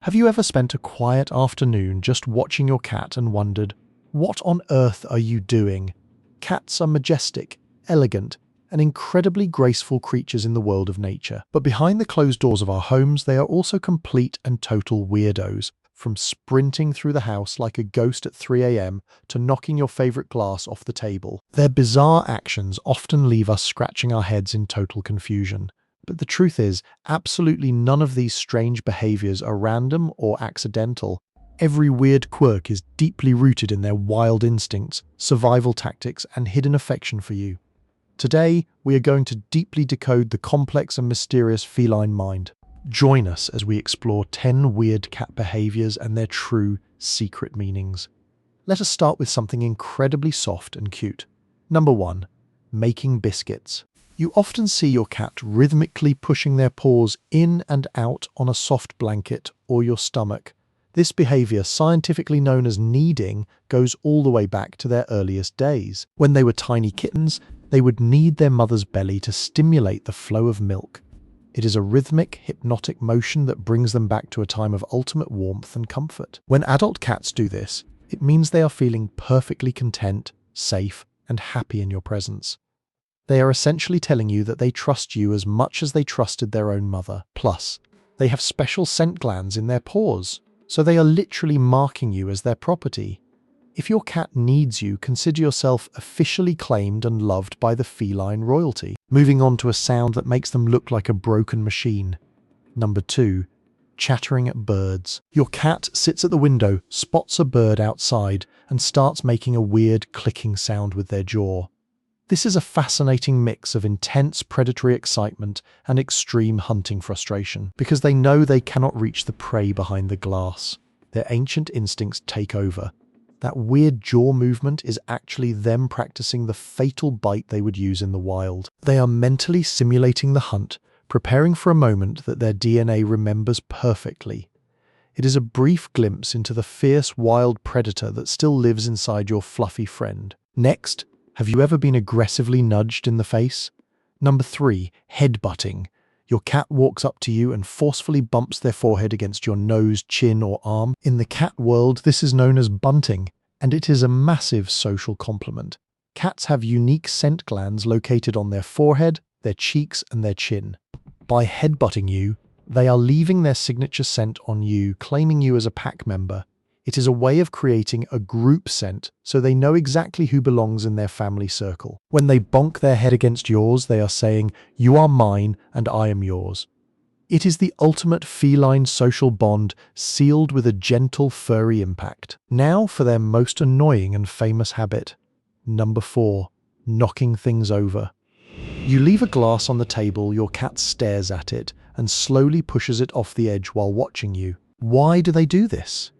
Have you ever spent a quiet afternoon just watching your cat and wondered, what on earth are you doing? Cats are majestic, elegant, and incredibly graceful creatures in the world of nature. But behind the closed doors of our homes, they are also complete and total weirdos, from sprinting through the house like a ghost at 3 a.m. to knocking your favorite glass off the table. Their bizarre actions often leave us scratching our heads in total confusion. But the truth is, absolutely none of these strange behaviors are random or accidental. Every weird quirk is deeply rooted in their wild instincts, survival tactics, and hidden affection for you. Today, we are going to deeply decode the complex and mysterious feline mind. Join us as we explore 10 weird cat behaviors and their true, secret meanings. Let us start with something incredibly soft and cute. Number 1. Making biscuits. You often see your cat rhythmically pushing their paws in and out on a soft blanket or your stomach. This behavior, scientifically known as kneading, goes all the way back to their earliest days. When they were tiny kittens, they would knead their mother's belly to stimulate the flow of milk. It is a rhythmic, hypnotic motion that brings them back to a time of ultimate warmth and comfort. When adult cats do this, it means they are feeling perfectly content, safe, and happy in your presence. They are essentially telling you that they trust you as much as they trusted their own mother. Plus, they have special scent glands in their paws, so they are literally marking you as their property. If your cat needs you, consider yourself officially claimed and loved by the feline royalty. Moving on to a sound that makes them look like a broken machine. Number 2. Chattering at birds. Your cat sits at the window, spots a bird outside, and starts making a weird clicking sound with their jaw. This is a fascinating mix of intense predatory excitement and extreme hunting frustration, because they know they cannot reach the prey behind the glass. Their ancient instincts take over. That weird jaw movement is actually them practicing the fatal bite they would use in the wild. They are mentally simulating the hunt, preparing for a moment that their DNA remembers perfectly. It is a brief glimpse into the fierce wild predator that still lives inside your fluffy friend. Next, have you ever been aggressively nudged in the face? Number 3. Headbutting. Your cat walks up to you and forcefully bumps their forehead against your nose, chin, or arm. In the cat world, this is known as bunting, and it is a massive social compliment. Cats have unique scent glands located on their forehead, their cheeks, and their chin. By headbutting you, they are leaving their signature scent on you, claiming you as a pack member. It is a way of creating a group scent, so they know exactly who belongs in their family circle. When they bonk their head against yours, they are saying, "You are mine and I am yours." It is the ultimate feline social bond, sealed with a gentle, furry impact. Now for their most annoying and famous habit. Number 4. Knocking things over. You leave a glass on the table, your cat stares at it, and slowly pushes it off the edge while watching you. Why do they do this?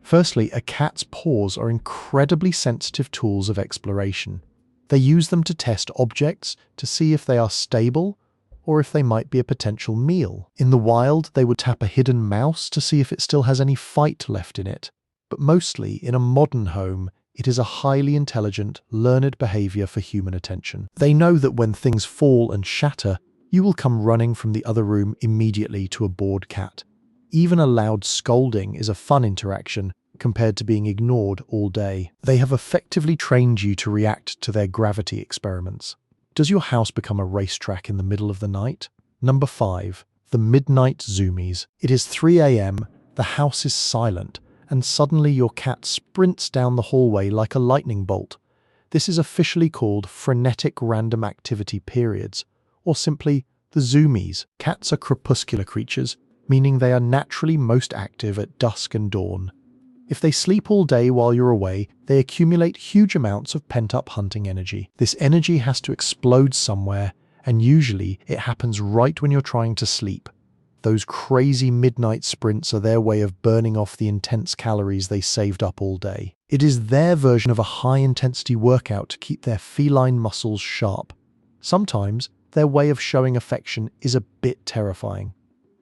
Firstly, a cat's paws are incredibly sensitive tools of exploration. They use them to test objects, to see if they are stable, or if they might be a potential meal. In the wild, they would tap a hidden mouse to see if it still has any fight left in it. But mostly, in a modern home, it is a highly intelligent, learned behavior for human attention. They know that when things fall and shatter, you will come running from the other room immediately to a bored cat. Even a loud scolding is a fun interaction compared to being ignored all day. They have effectively trained you to react to their gravity experiments. Does your house become a racetrack in the middle of the night? Number 5. The midnight zoomies. It is 3 a.m., the house is silent, and suddenly your cat sprints down the hallway like a lightning bolt. This is officially called frenetic random activity periods, or simply the zoomies. Cats are crepuscular creatures, meaning they are naturally most active at dusk and dawn. If they sleep all day while you're away, they accumulate huge amounts of pent-up hunting energy. This energy has to explode somewhere, and usually it happens right when you're trying to sleep. Those crazy midnight sprints are their way of burning off the intense calories they saved up all day. It is their version of a high-intensity workout to keep their feline muscles sharp. Sometimes, their way of showing affection is a bit terrifying.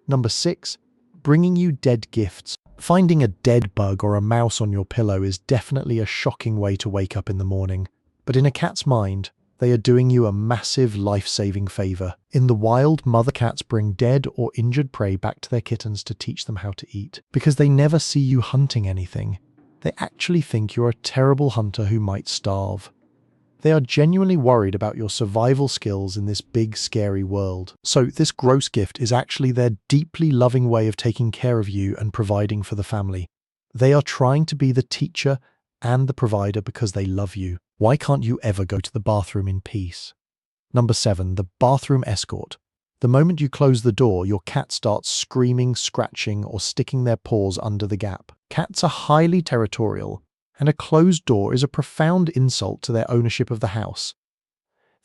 Number 6. Bringing you dead gifts. Finding a dead bug or a mouse on your pillow is definitely a shocking way to wake up in the morning. But in a cat's mind, they are doing you a massive life-saving favor. In the wild, mother cats bring dead or injured prey back to their kittens to teach them how to eat. Because they never see you hunting anything, they actually think you're a terrible hunter who might starve. They are genuinely worried about your survival skills in this big, scary world. So this gross gift is actually their deeply loving way of taking care of you and providing for the family. They are trying to be the teacher and the provider because they love you. Why can't you ever go to the bathroom in peace? Number 7, the bathroom escort. The moment you close the door, your cat starts screaming, scratching, or sticking their paws under the gap. Cats are highly territorial, and a closed door is a profound insult to their ownership of the house.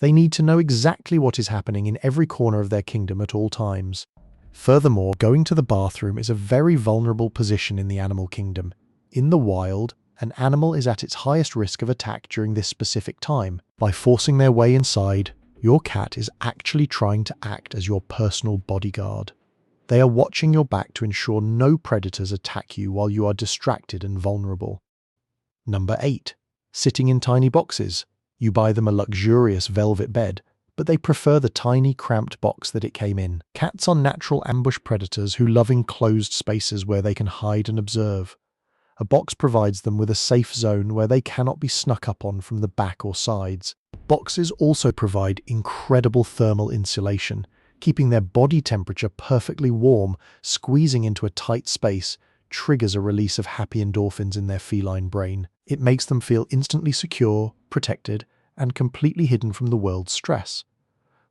They need to know exactly what is happening in every corner of their kingdom at all times. Furthermore, going to the bathroom is a very vulnerable position in the animal kingdom. In the wild, an animal is at its highest risk of attack during this specific time. By forcing their way inside, your cat is actually trying to act as your personal bodyguard. They are watching your back to ensure no predators attack you while you are distracted and vulnerable. Number 8. Sitting in tiny boxes. You buy them a luxurious velvet bed, but they prefer the tiny, cramped box that it came in. Cats are natural ambush predators who love enclosed spaces where they can hide and observe. A box provides them with a safe zone where they cannot be snuck up on from the back or sides. Boxes also provide incredible thermal insulation, keeping their body temperature perfectly warm. Squeezing into a tight space triggers a release of happy endorphins in their feline brain. It makes them feel instantly secure, protected, and completely hidden from the world's stress.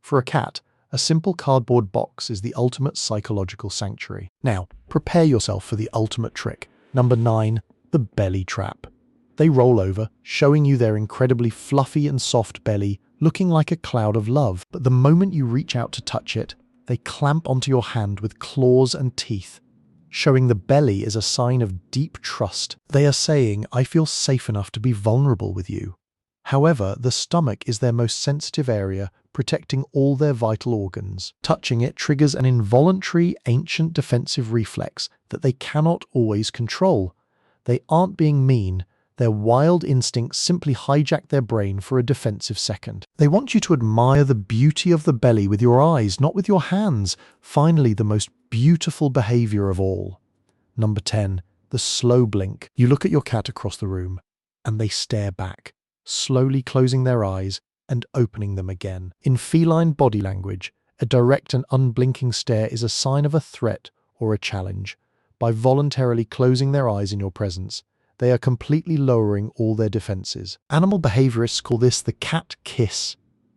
For a cat, a simple cardboard box is the ultimate psychological sanctuary. Now, prepare yourself for the ultimate trick. Number 9, the belly trap. They roll over, showing you their incredibly fluffy and soft belly, looking like a cloud of love. But the moment you reach out to touch it, they clamp onto your hand with claws and teeth, showing the belly is a sign of deep trust. They are saying, "I feel safe enough to be vulnerable with you." However, the stomach is their most sensitive area, protecting all their vital organs. Touching it triggers an involuntary, ancient defensive reflex that they cannot always control. They aren't being mean. Their wild instincts simply hijack their brain for a defensive second. They want you to admire the beauty of the belly with your eyes, not with your hands. Finally, the most beautiful behavior of all. Number 10, the slow blink. You look at your cat across the room, and they stare back, slowly closing their eyes and opening them again. In feline body language, a direct and unblinking stare is a sign of a threat or a challenge. By voluntarily closing their eyes in your presence, they are completely lowering all their defenses. Animal behaviorists call this the cat kiss,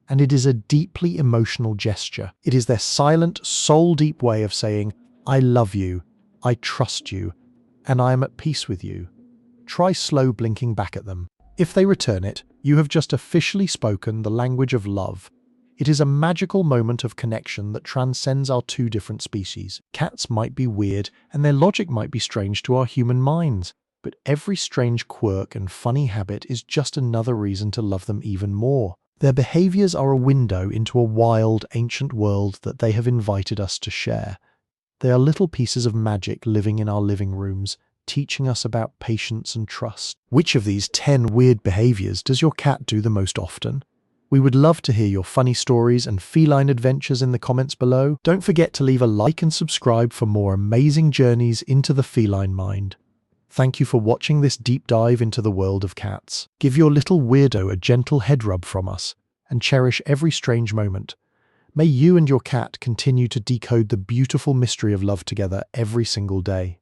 and it is a deeply emotional gesture. It is their silent, soul-deep way of saying, "I love you, I trust you, and I am at peace with you." Try slow blinking back at them. If they return it, you have just officially spoken the language of love. It is a magical moment of connection that transcends our two different species. Cats might be weird, and their logic might be strange to our human minds, but every strange quirk and funny habit is just another reason to love them even more. Their behaviors are a window into a wild, ancient world that they have invited us to share. They are little pieces of magic living in our living rooms, teaching us about patience and trust. Which of these 10 weird behaviors does your cat do the most often? We would love to hear your funny stories and feline adventures in the comments below. Don't forget to leave a like and subscribe for more amazing journeys into the feline mind. Thank you for watching this deep dive into the world of cats. Give your little weirdo a gentle head rub from us, and cherish every strange moment. May you and your cat continue to decode the beautiful mystery of love together every single day.